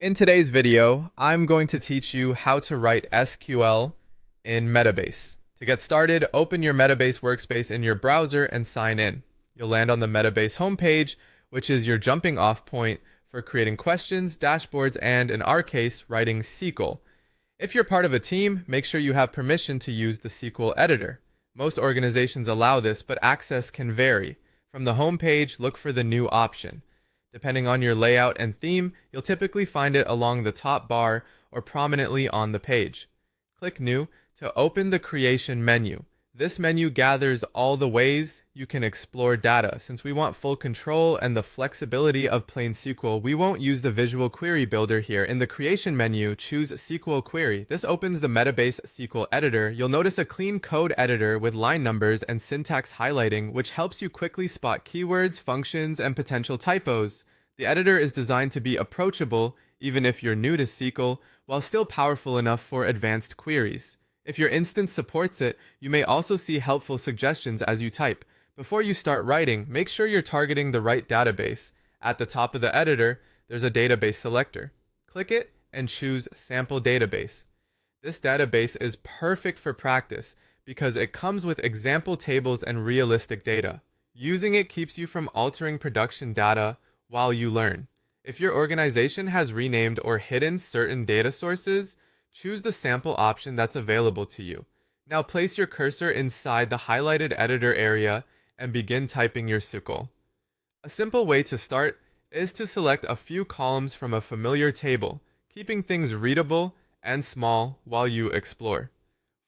In today's video, I'm going to teach you how to write SQL in Metabase. To get started, open your Metabase workspace in your browser and sign in. You'll land on the Metabase homepage, which is your jumping off point for creating questions, dashboards, and in our case, writing SQL. If you're part of a team, make sure you have permission to use the SQL editor. Most organizations allow this, but access can vary. From the homepage, look for the new option. Depending on your layout and theme, you'll typically find it along the top bar or prominently on the page. Click New to open the Creation menu. This menu gathers all the ways you can explore data. Since we want full control and the flexibility of plain SQL, we won't use the visual query builder here. In the Creation menu, choose SQL Query. This opens the Metabase SQL editor. You'll notice a clean code editor with line numbers and syntax highlighting, which helps you quickly spot keywords, functions, and potential typos. The editor is designed to be approachable, even if you're new to SQL, while still powerful enough for advanced queries. If your instance supports it, you may also see helpful suggestions as you type. Before you start writing, make sure you're targeting the right database. At the top of the editor, there's a database selector. Click it and choose Sample Database. This database is perfect for practice because it comes with example tables and realistic data. Using it keeps you from altering production data while you learn. If your organization has renamed or hidden certain data sources, choose the sample option that's available to you. Now place your cursor inside the highlighted editor area and begin typing your SQL. A simple way to start is to select a few columns from a familiar table, keeping things readable and small while you explore.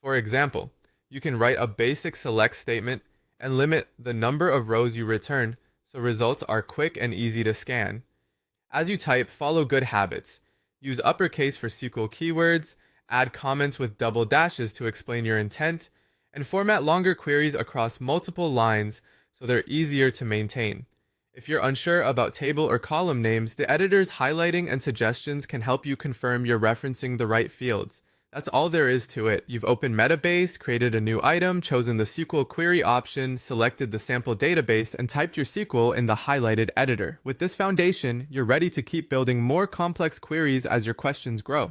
For example, you can write a basic select statement and limit the number of rows you return so results are quick and easy to scan. As you type, follow good habits. Use uppercase for SQL keywords, add comments with double dashes to explain your intent, and format longer queries across multiple lines so they're easier to maintain. If you're unsure about table or column names, the editor's highlighting and suggestions can help you confirm you're referencing the right fields. That's all there is to it. You've opened Metabase, created a new item, chosen the SQL query option, selected the sample database, and typed your SQL in the highlighted editor. With this foundation, you're ready to keep building more complex queries as your questions grow.